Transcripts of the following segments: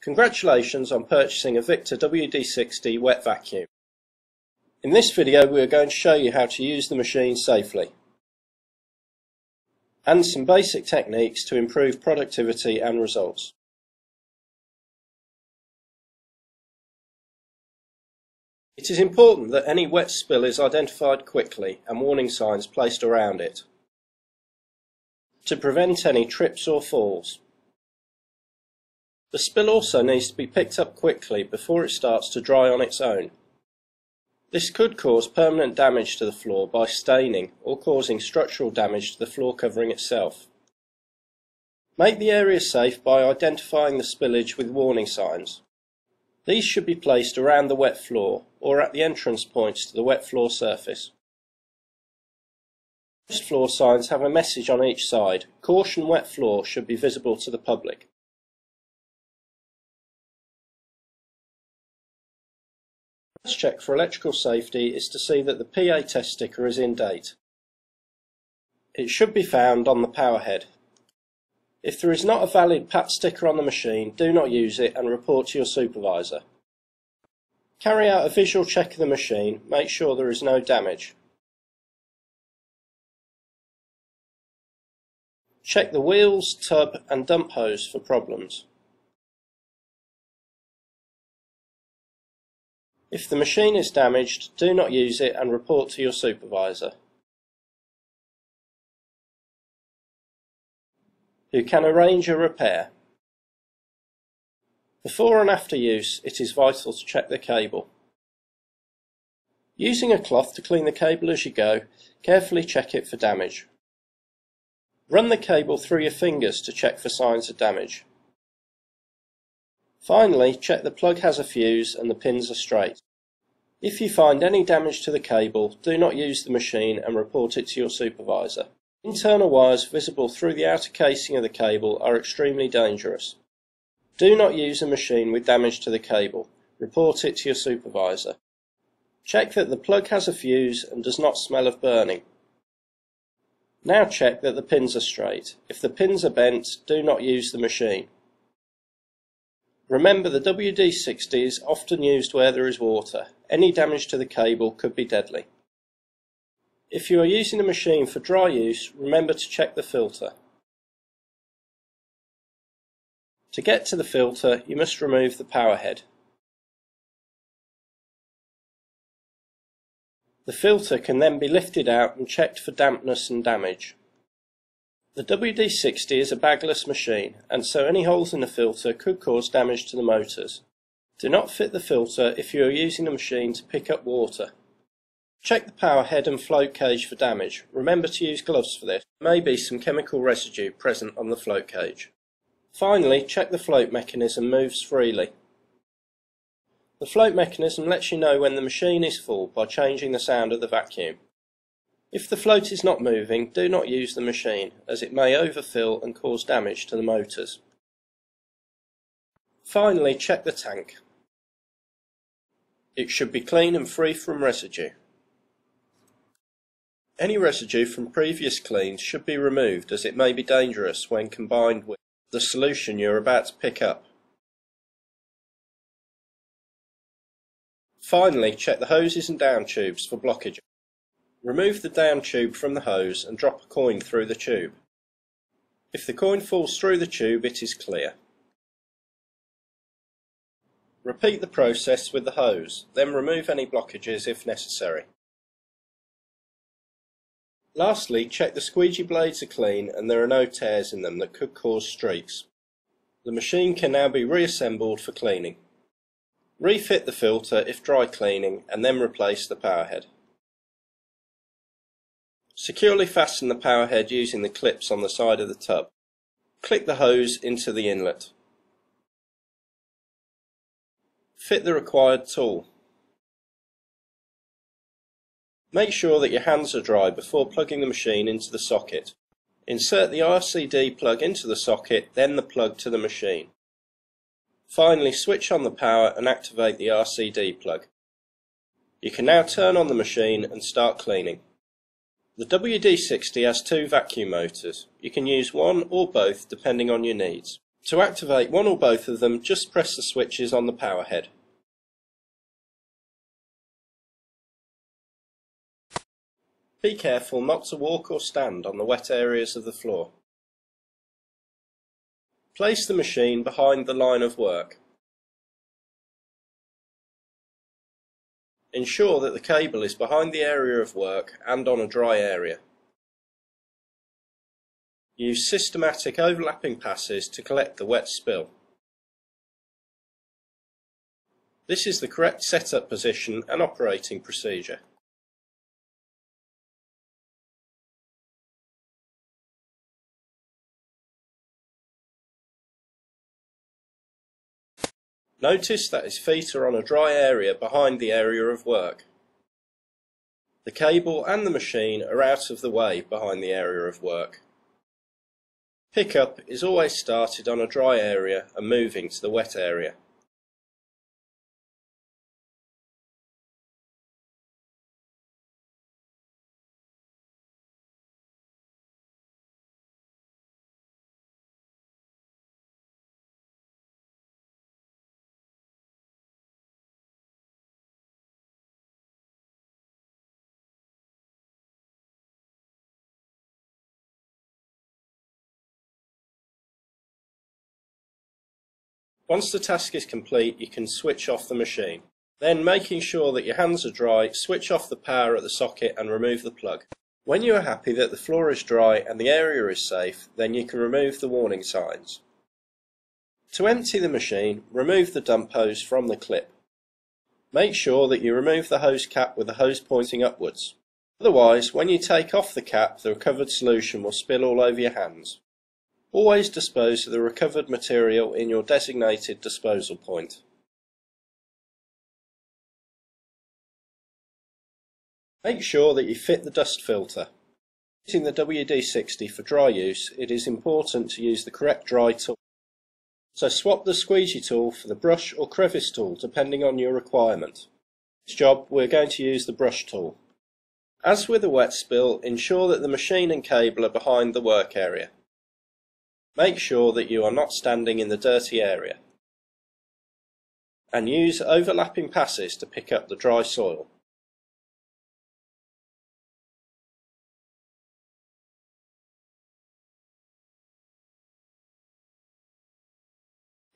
Congratulations on purchasing a Victor WD-60 wet vacuum. In this video we are going to show you how to use the machine safely and some basic techniques to improve productivity and results. It is important that any wet spill is identified quickly and warning signs placed around it to prevent any trips or falls. The spill also needs to be picked up quickly before it starts to dry on its own. This could cause permanent damage to the floor by staining or causing structural damage to the floor covering itself. Make the area safe by identifying the spillage with warning signs. These should be placed around the wet floor or at the entrance points to the wet floor surface. Most floor signs have a message on each side. Caution, wet floor should be visible to the public. The first check for electrical safety is to see that the PA test sticker is in date. It should be found on the power head. If there is not a valid PAT sticker on the machine, do not use it and report to your supervisor. Carry out a visual check of the machine, make sure there is no damage. Check the wheels, tub and dump hose for problems. If the machine is damaged, do not use it and report to your supervisor, who can arrange a repair. Before and after use, it is vital to check the cable. Using a cloth to clean the cable as you go, carefully check it for damage. Run the cable through your fingers to check for signs of damage. Finally, check the plug has a fuse and the pins are straight. If you find any damage to the cable, do not use the machine and report it to your supervisor. Internal wires visible through the outer casing of the cable are extremely dangerous. Do not use a machine with damage to the cable. Report it to your supervisor. Check that the plug has a fuse and does not smell of burning. Now check that the pins are straight. If the pins are bent, do not use the machine. Remember, the WD-60 is often used where there is water. Any damage to the cable could be deadly. If you are using the machine for dry use, remember to check the filter. To get to the filter, you must remove the power head. The filter can then be lifted out and checked for dampness and damage. The WD-60 is a bagless machine, and so any holes in the filter could cause damage to the motors. Do not fit the filter if you are using the machine to pick up water. Check the power head and float cage for damage. Remember to use gloves for this. There may be some chemical residue present on the float cage. Finally, check the float mechanism moves freely. The float mechanism lets you know when the machine is full by changing the sound of the vacuum. If the float is not moving, do not use the machine, as it may overfill and cause damage to the motors. Finally, check the tank. It should be clean and free from residue. Any residue from previous cleans should be removed, as it may be dangerous when combined with the solution you are about to pick up. Finally, check the hoses and down tubes for blockage. Remove the down tube from the hose and drop a coin through the tube. If the coin falls through the tube, it is clear. Repeat the process with the hose, then remove any blockages if necessary. Lastly, check the squeegee blades are clean and there are no tears in them that could cause streaks. The machine can now be reassembled for cleaning. Refit the filter if dry cleaning and then replace the power head. Securely fasten the power head using the clips on the side of the tub. Click the hose into the inlet. Fit the required tool. Make sure that your hands are dry before plugging the machine into the socket. Insert the RCD plug into the socket, then the plug to the machine. Finally, switch on the power and activate the RCD plug. You can now turn on the machine and start cleaning. The WD-60 has two vacuum motors. You can use one or both depending on your needs. To activate one or both of them, just press the switches on the power head. Be careful not to walk or stand on the wet areas of the floor. Place the machine behind the line of work. Ensure that the cable is behind the area of work and on a dry area. Use systematic overlapping passes to collect the wet spill. This is the correct setup position and operating procedure. Notice that his feet are on a dry area behind the area of work. The cable and the machine are out of the way behind the area of work. Pickup is always started on a dry area and moving to the wet area. Once the task is complete, you can switch off the machine. Then, making sure that your hands are dry, switch off the power at the socket and remove the plug. When you are happy that the floor is dry and the area is safe, then you can remove the warning signs. To empty the machine, remove the dump hose from the clip. Make sure that you remove the hose cap with the hose pointing upwards. Otherwise, when you take off the cap, the recovered solution will spill all over your hands. Always dispose of the recovered material in your designated disposal point. Make sure that you fit the dust filter. Using the WD-60 for dry use, it is important to use the correct dry tool. So swap the squeegee tool for the brush or crevice tool depending on your requirement. For this job we're going to use the brush tool. As with a wet spill, ensure that the machine and cable are behind the work area. Make sure that you are not standing in the dirty area. And use overlapping passes to pick up the dry soil.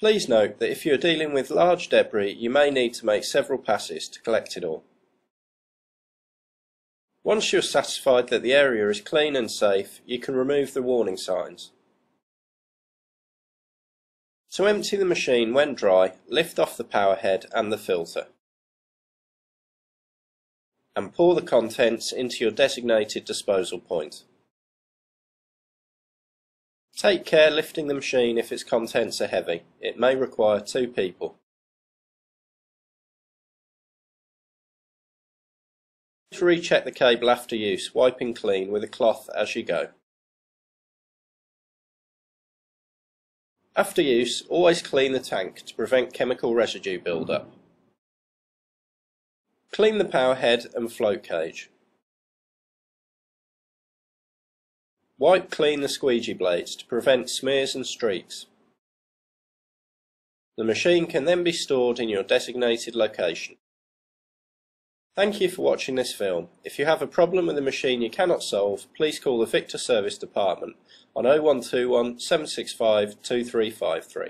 Please note that if you are dealing with large debris, you may need to make several passes to collect it all. Once you are satisfied that the area is clean and safe, you can remove the warning signs. To empty the machine when dry, lift off the power head and the filter. And pour the contents into your designated disposal point. Take care lifting the machine if its contents are heavy. It may require 2 people. To recheck the cable after use, wiping clean with a cloth as you go. After use, always clean the tank to prevent chemical residue build-up. Clean the power head and float cage. Wipe clean the squeegee blades to prevent smears and streaks. The machine can then be stored in your designated location. Thank you for watching this film. If you have a problem with a machine you cannot solve, please call the Victor Service Department on 0121 765 2353.